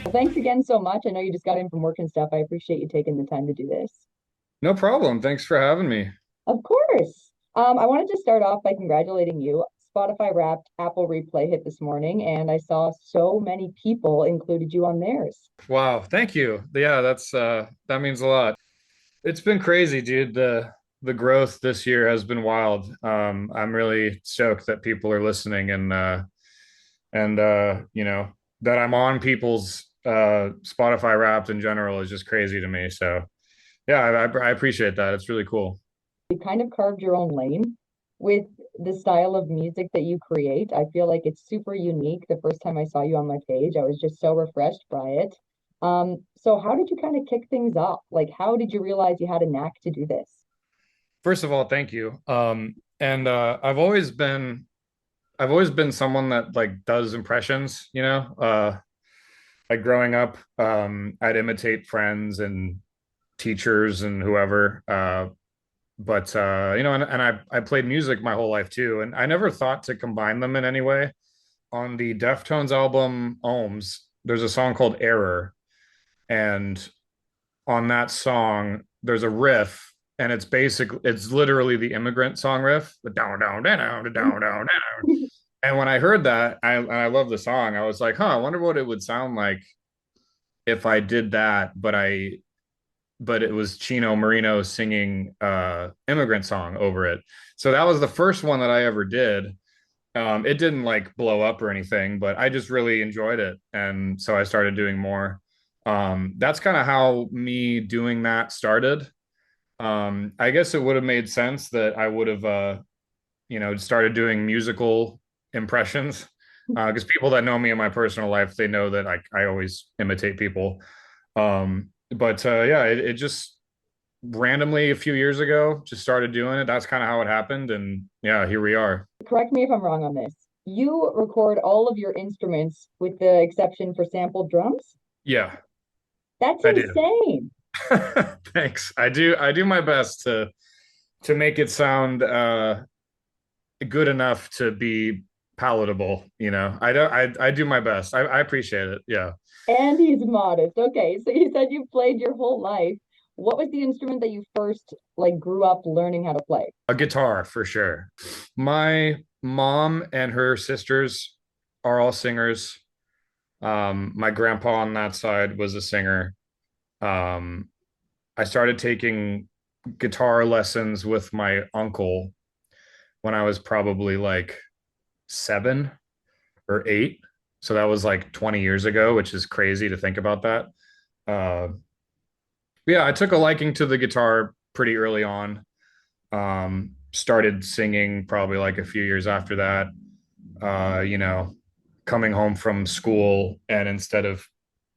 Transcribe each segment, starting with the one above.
Well, thanks again so much. I know you just got in from work and stuff. I appreciate you taking the time to do this. No problem. Thanks for having me. Of course. I wanted to start off by congratulating you. Spotify Wrapped Apple Replay hit this morning, and I saw so many people included you on theirs. Wow, thank you. Yeah, that means a lot. It's been crazy, dude. The growth this year has been wild. I'm really stoked that people are listening and that I'm on people's Spotify Wrapped in general is just crazy to me. So yeah, I appreciate that. It's really cool. You kind of carved your own lane with the style of music that you create. I feel like it's super unique. The first time I saw you on my page, I was just so refreshed by it. So how did you kind of kick things off? Like, how did you realize you had a knack to do this? First of all, thank you. And I've always been someone that like does impressions, like growing up, I'd imitate friends and teachers and whoever. And I played music my whole life too, and I never thought to combine them in any way. On the Deftones album Ohms, there's a song called Error, and on that song, there's a riff, and it's literally the immigrant song riff, the down, down, down, down, down, down, down. And when I heard that, I love the song. I was like, huh, I wonder what it would sound like if I did that, but it was Chino Marino singing immigrant song over it. So that was the first one that I ever did. It didn't like blow up or anything, but I just really enjoyed it. And so I started doing more. That's kind of how me doing that started. I guess it would have made sense that I would have started doing musical impressions. Because people that know me in my personal life, they know that I always imitate people. But yeah, it just randomly a few years ago just started doing it. That's kind of how it happened. And yeah, here we are. Correct me if I'm wrong on this. You record all of your instruments with the exception for sampled drums? Yeah, That's I do. insane. Thanks. I do my best to make it sound good enough to be palatable, I do my best. I appreciate it. Yeah. And he's modest. Okay, so you said you played your whole life. What was the instrument that you first like grew up learning how to play? A guitar for sure. My mom and her sisters are all singers. My grandpa on that side was a singer. Um, I started taking guitar lessons with my uncle when I was probably like 7 or 8. So that was like 20 years ago, which is crazy to think about that. Uh, yeah, I took a liking to the guitar pretty early on. Started singing probably like a few years after that. Uh, you know, Coming home from school and instead of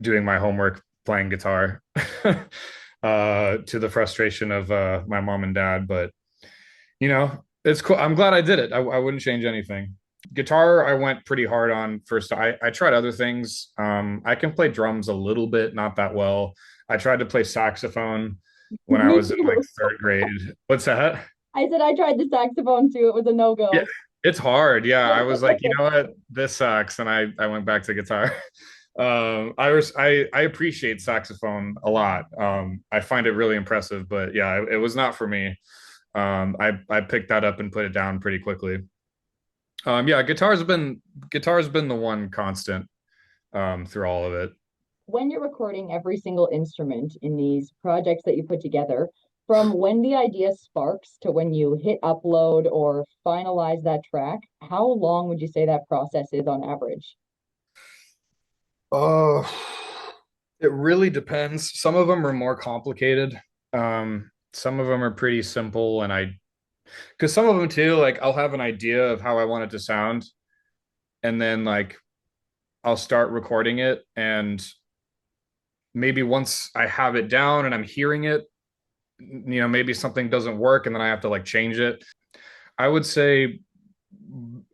doing my homework, playing guitar, to the frustration of my mom and dad. But it's cool. I'm glad I did it. I wouldn't change anything. Guitar, I went pretty hard on first. I tried other things. I can play drums a little bit, not that well. I tried to play saxophone when I Me was in like too. third grade. What's that? I said I tried the saxophone too. It was a Yeah, no-go. it's hard. Yeah, I was like, you know what, this sucks, and I went back to guitar. I appreciate saxophone a lot. I find it really impressive, but yeah, it was not for me. I picked that up and put it down pretty quickly. Yeah, guitar's been the one constant through all of it. When you're recording every single instrument in these projects that you put together, from when the idea sparks to when you hit upload or finalize that track, how long would you say that process is on average? Oh, it really depends. Some of them are more complicated. Some of them are pretty simple, because some of them too, like I'll have an idea of how I want it to sound, and then like I'll start recording it, and maybe once I have it down and I'm hearing it, maybe something doesn't work, and then I have to like change it. I would say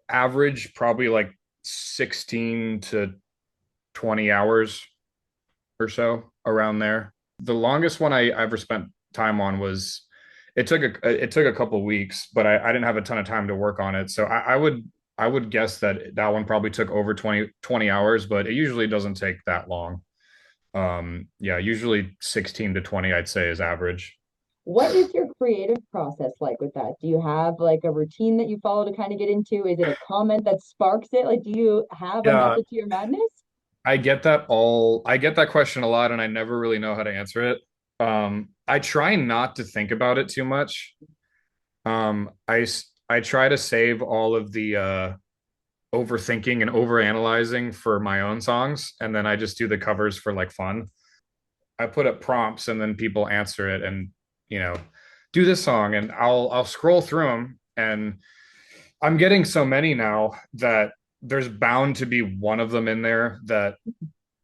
average probably like 16 to 20 hours or so around there. The longest one I ever spent time on was it took a couple weeks, but I didn't have a ton of time to work on it. So I would guess that that one probably took over 20 hours, but it usually doesn't take that long. Yeah, usually 16 to 20, I'd say, is average. What is your creative process like with that? Do you have like a routine that you follow to kind of get into? Is it a comment that sparks it? Like, do you have a Yeah, method to your madness? I get that question a lot and I never really know how to answer it. I try not to think about it too much. I try to save all of the overthinking and overanalyzing for my own songs, and then I just do the covers for like fun. I put up prompts and then people answer it and you know do this song and I'll scroll through them and I'm getting so many now that there's bound to be one of them in there that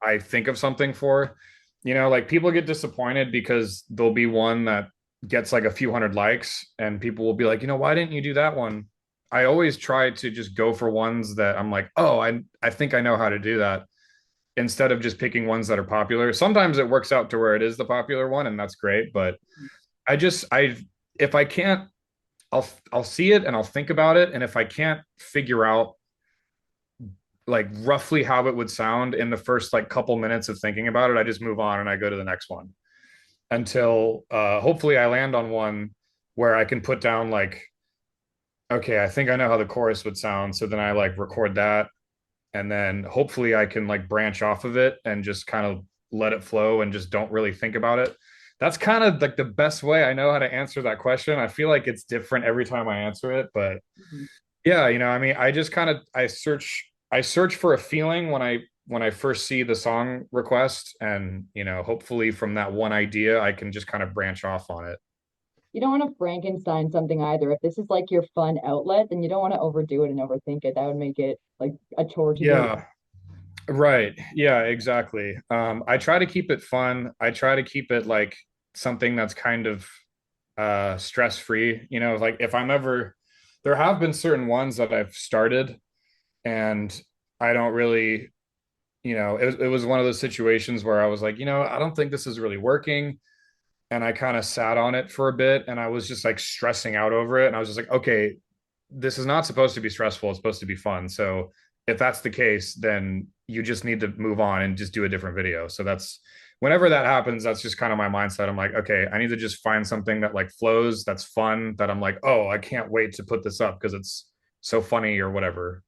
I think of something for. Like people get disappointed because there'll be one that gets like a few hundred likes and people will be like, why didn't you do that one? I always try to just go for ones that I'm like, oh, I think I know how to do that instead of just picking ones that are popular. Sometimes it works out to where it is the popular one and that's great, but I if I can't I'll see it and I'll think about it and if I can't figure out like roughly how it would sound in the first like couple minutes of thinking about it, I just move on and I go to the next one until hopefully I land on one where I can put down like, okay, I think I know how the chorus would sound. So then I like record that and then hopefully I can like branch off of it and just kind of let it flow and just don't really think about it. That's kind of like the best way I know how to answer that question. I feel like it's different every time I answer it, but Mhm. yeah, I mean, I just kind of I search for a feeling when I first see the song request and, hopefully from that one idea I can just kind of branch off on it. You don't want to Frankenstein something either. If this is like your fun outlet, then you don't want to overdo it and overthink it. That would make it like a chore to do. Yeah, right. Yeah, exactly. I try to keep it fun. I try to keep it like something that's kind of stress free. Like if I'm ever there have been certain ones that I've started and I don't really, it was one of those situations where I was like, I don't think this is really working. And I kind of sat on it for a bit and I was just like stressing out over it. And I was just like, okay, this is not supposed to be stressful. It's supposed to be fun. So if that's the case, then you just need to move on and just do a different video. So that's whenever that happens, that's just kind of my mindset. I'm like, okay, I need to just find something that like flows, that's fun, that I'm like, oh, I can't wait to put this up because it's so funny or whatever.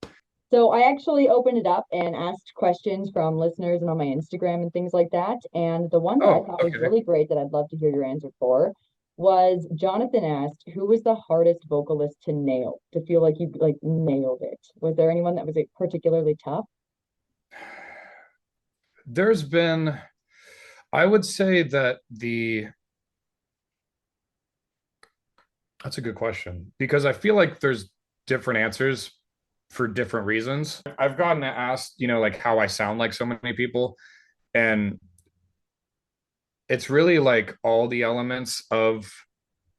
So I actually opened it up and asked questions from listeners and on my Instagram and things like that. And the one that I Oh, thought was okay. really great that I'd love to hear your answer for was Jonathan asked, who was the hardest vocalist to nail, to feel like you like nailed it? Was there anyone that was like, particularly tough? There's been, I would say that that's a good question because I feel like there's different answers for different reasons. I've gotten asked, like how I sound like so many people, and it's really like all the elements of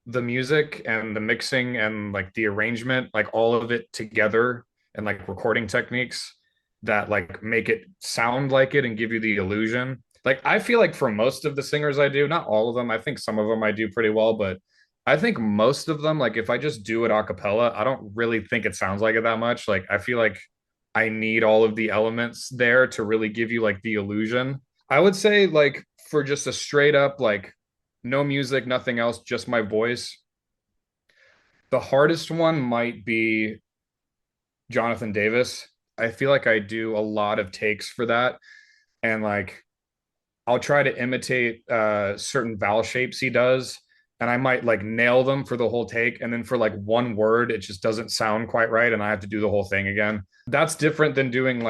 the music and the mixing and like the arrangement, like all of it together and like recording techniques that like make it sound like it and give you the illusion. Like I feel like for most of the singers I do, not all of them, I think some of them I do pretty well, but I think most of them, like if I just do it a cappella, I don't really think it sounds like it that much. Like I feel like I need all of the elements there to really give you like the illusion. I would say like for just a straight up like no music, nothing else, just my voice. The hardest one might be Jonathan Davis. I feel like I do a lot of takes for that. And like I'll try to imitate certain vowel shapes he does. And I might like nail them for the whole take. And then for like one word, it just doesn't sound quite right. And I have to do the whole thing again. That's different than doing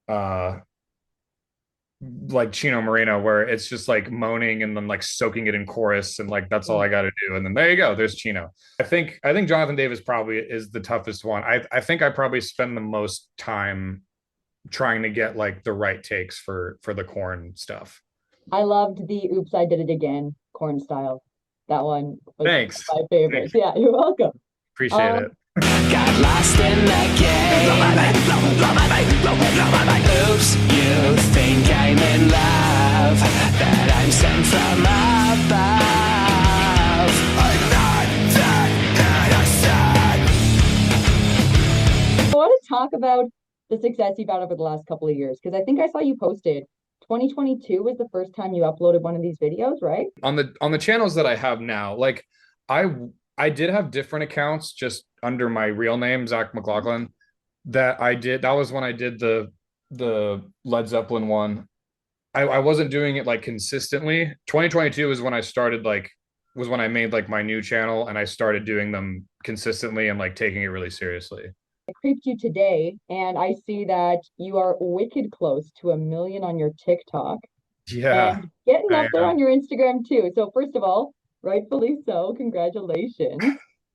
uh like Chino Moreno, where it's just like moaning and then like soaking it in chorus, and like that's all I got to do, and then there you go, there's Chino. I think Jonathan Davis probably is the toughest one. I think I probably spend the most time trying to get like the right takes for the corn stuff. I loved the Oops, I Did It Again corn style. That one was Thanks, my favorites. thanks, Yeah, you're welcome. appreciate Um, it. Got lost in the game. Oops, you think I'm in love, that I'm sent from above. I'm not that innocent. I want to talk about the success you've had over the last couple of years? Because I think I saw you posted 2022 was the first time you uploaded one of these videos, right? On the channels that I have now, like I I did have different accounts just under my real name, Zach Maclachlan, that I did. That was when I did the Led Zeppelin one. I wasn't doing it like consistently. 2022 is when I started like was when I made like my new channel and I started doing them consistently and like taking it really seriously. I creeped you today and I see that you are wicked close to 1 million on your TikTok Yeah, and getting I up there am. on your Instagram too. So first of all, rightfully so, congratulations.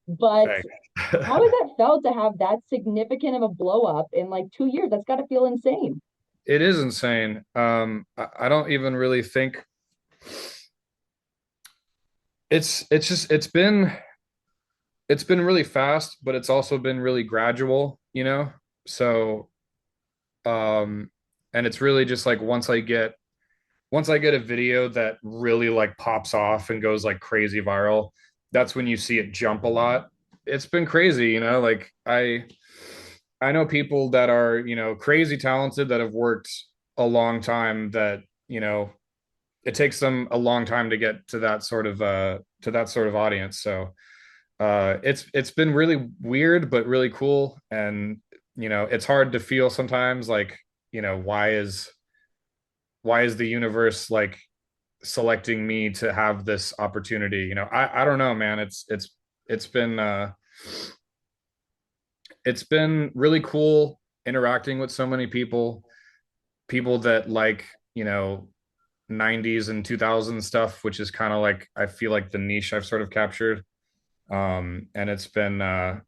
But Thanks. how has that felt to have that significant of a blow up in like 2 years? That's got to feel insane. It is insane. I don't even really think it's just it's been really fast, but it's also been really gradual, you know? So, um, and it's really just like once I get a video that really like pops off and goes like crazy viral, that's when you see it jump a lot. It's been crazy, you know, like I know people that are, crazy talented that have worked a long time that, it takes them a long time to get to that sort of audience. So it's been really weird but really cool. And it's hard to feel sometimes like, why is the universe like selecting me to have this opportunity? I don't know, man. It's been it's been really cool interacting with so many people that like 90s and 2000s stuff, which is kind of like I feel like the niche I've sort of captured. And it's been a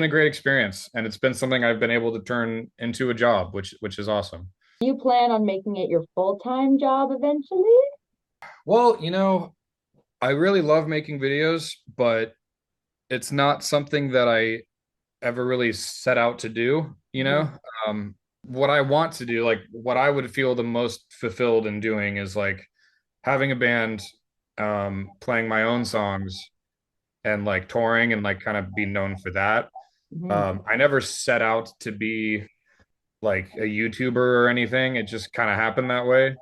great experience, and it's been something I've been able to turn into a job, which is awesome. You plan on making it your full-time job eventually? Well, I really love making videos, but it's not something that I ever really set out to do, you know? Mhm. What I want to do, like what I would feel the most fulfilled in doing is like having a band, playing my own songs and like touring and like kind of be known for that. Mhm. I never set out to be like a YouTuber or anything. It just kind of happened that way.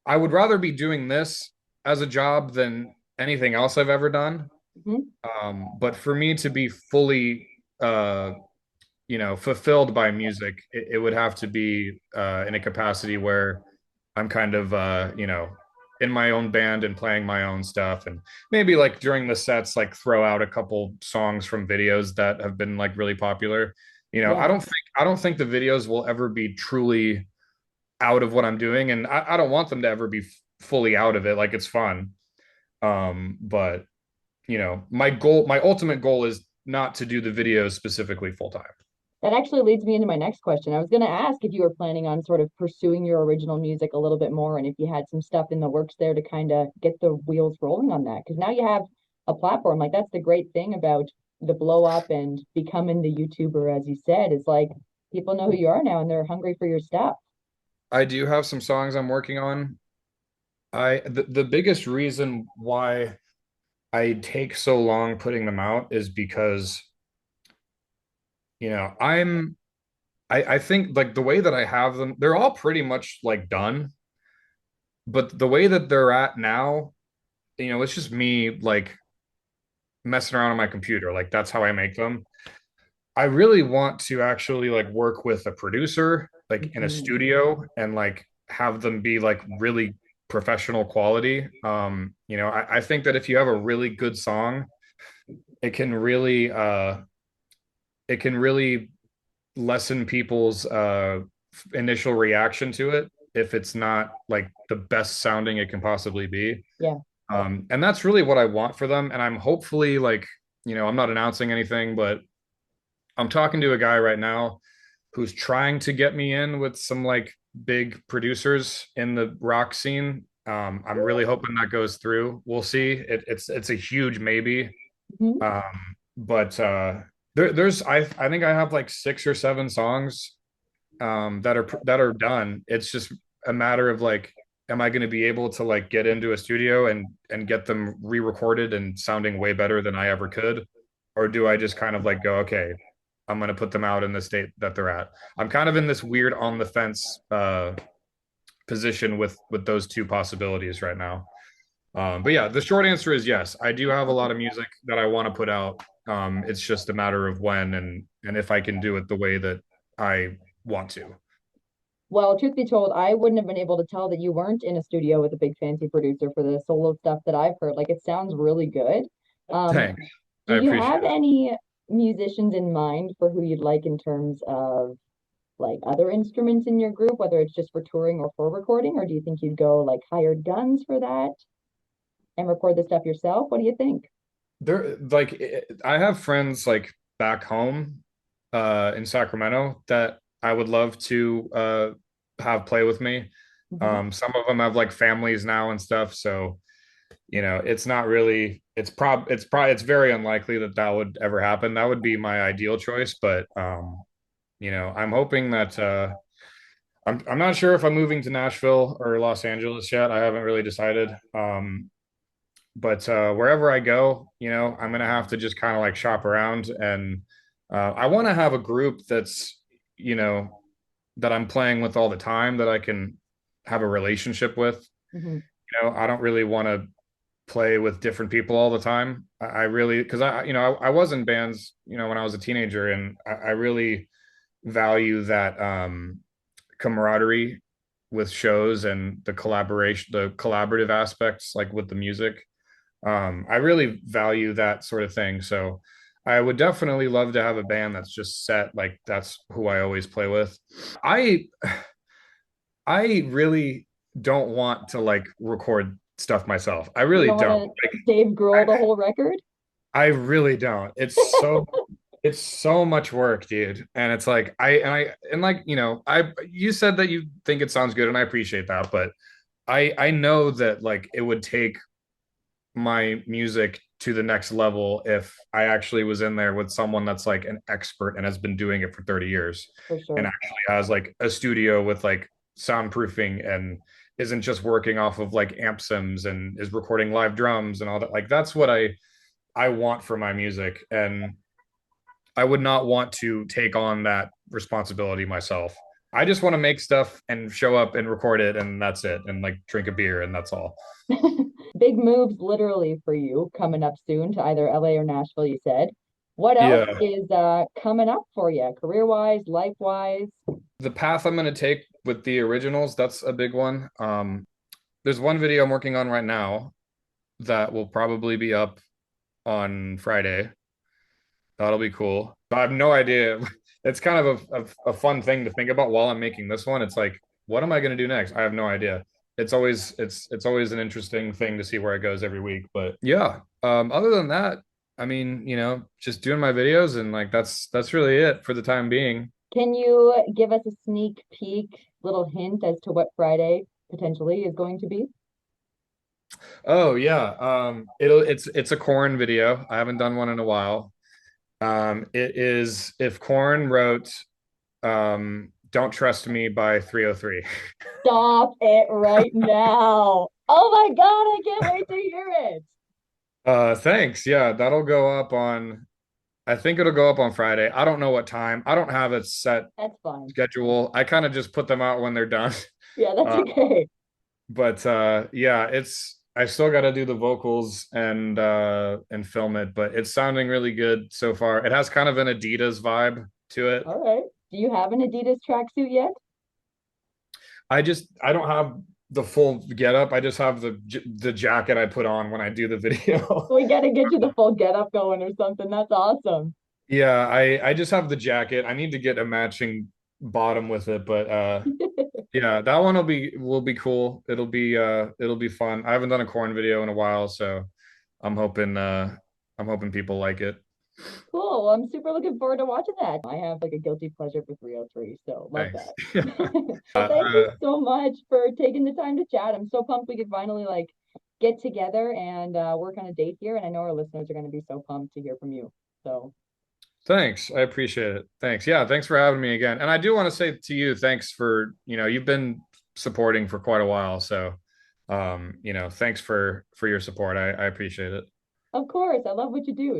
I would rather be doing this as a job than anything else I've ever done. Mhm. But for me to be fully, fulfilled by music, it would have to be in a capacity where I'm kind of, in my own band and playing my own stuff, and maybe like during the sets, like throw out a couple songs from videos that have been like really popular. Yeah. I don't think the videos will ever be truly out of what I'm doing, and I don't want them to ever be fully out of it. Like it's fun, but my ultimate goal is not to do the videos specifically full time. That actually leads me into my next question. I was going to ask if you were planning on sort of pursuing your original music a little bit more and if you had some stuff in the works there to kind of get the wheels rolling on that. Because now you have a platform. Like that's the great thing about the blow up and becoming the YouTuber, as you said, is like people know who you are now and they're hungry for your stuff. I do have some songs I'm working on. The biggest reason why I take so long putting them out is because you know I'm I think like the way that I have them, they're all pretty much like done, but the way that they're at now, it's just me like messing around on my computer. Like that's how I make them. I really want to actually like work with a producer, like in a Mhm. studio, and like have them be like really professional quality. I think that if you have a really good song, it can really it can really lessen people's initial reaction to it if it's not like the best sounding it can possibly be. Yeah. And that's really what I want for them. And I'm hopefully like, I'm not announcing anything, but I'm talking to a guy right now who's trying to get me in with some like big producers in the rock scene. I'm really hoping that goes through. We'll see. It's a huge maybe. Mhm. Um, but I think I have like 6 or 7 songs that are done. It's just a matter of like, am I going to be able to like get into a studio and get them re-recorded and sounding way better than I ever could, or do I just kind of like go, okay, I'm going to put them out in the state that they're at. I'm kind of in this weird on the fence position with those two possibilities right now. But yeah, the short answer is yes. I do have a lot of music that I want to put out. It's just a matter of when and if I can do it the way that I want to. Well, truth be told, I wouldn't have been able to tell that you weren't in a studio with a big fancy producer for the solo stuff that I've heard. Like it sounds really good. Um, Thanks. do I you appreciate have it. any musicians in mind for who you'd like in terms of like other instruments in your group, whether it's just for touring or for recording, or do you think you'd go like hired guns for that and record the stuff yourself? What do you think? There, like, I have friends like back home, in Sacramento that I would love to have play with me. Mhm. Some of them have like families now and stuff, so it's not really. It's very unlikely that that would ever happen. That would be my ideal choice, but I'm hoping that I'm not sure if I'm moving to Nashville or Los Angeles yet. I haven't really decided. But wherever I go, I'm gonna have to just kind of like shop around, and I want to have a group that's, you know, that I'm playing with all the time that I can have a relationship with. Mhm. I don't really want to play with different people all the time. I really, because I was in bands, when I was a teenager, and I really value that camaraderie with shows and the collaboration, the collaborative aspects, like with the music. I really value that sort of thing. So I would definitely love to have a band that's just set, like that's who I always play with. I I really don't want to like record stuff myself. I You really don't want don't. to Dave Grohl the whole record? I really don't. It's so much work, dude. And it's like and like, I you said that you think it sounds good and I appreciate that, but I know that like it would take my music to the next level if I actually was in there with someone that's like an expert and has been doing it for 30 years For and sure. actually has like a studio with like soundproofing and isn't just working off of like amp sims and is recording live drums and all that. Like that's what I want for my music, and I would not want to take on that responsibility myself. I just want to make stuff and show up and record it and that's it, and like drink a beer and that's all. Big moves literally for you coming up soon to either LA or Nashville, you said. What else Yeah. is coming up for you, career-wise, life-wise? The path I'm going to take with the originals, that's a big one. There's one video I'm working on right now that will probably be up on Friday. That'll be cool. I have no idea. It's kind of a fun thing to think about while I'm making this one. It's like, what am I going to do next? I have no idea. It's always an interesting thing to see where it goes every week. But yeah, other than that, I mean, just doing my videos, and like that's really it for the time being. Can you give us a sneak peek, little hint as to what Friday potentially is going to be? Oh yeah. It's a corn video. I haven't done one in a while. It is if Corn wrote Don't Trust Me by 303. Stop it right now. Oh my God, I can't wait to hear it. Thanks. Yeah, that'll go up on, I think it'll go up on Friday. I don't know what time. I don't have a set That's fine. schedule. I kind of just put them out when they're done. Yeah, that's Uh, okay. but yeah, I still got to do the vocals and film it, but it's sounding really good so far. It has kind of an Adidas vibe to it. All right. Do you have an Adidas tracksuit yet? I don't have the full get up. I just have the jacket I put on when I do the video. We got to get you the full get up going or something. That's awesome. Yeah, I just have the jacket. I need to get a matching bottom with it, but yeah, that one will be cool. It'll be fun. I haven't done a corn video in a while, so I'm hoping I'm hoping people like it. Cool. Well, I'm super looking forward to watching that. I have like a guilty pleasure for 303, so love Thanks. that. Well, thank you Uh, so much for taking the time to chat. I'm so pumped we could finally like get together and work on a date here. And I know our listeners are going to be so pumped to hear from you. So, Thanks. I appreciate it. Thanks. Yeah, thanks for having me again. And I do want to say to you, thanks for, you've been supporting for quite a while. So, thanks for your support. I appreciate it. of course, I love what you do.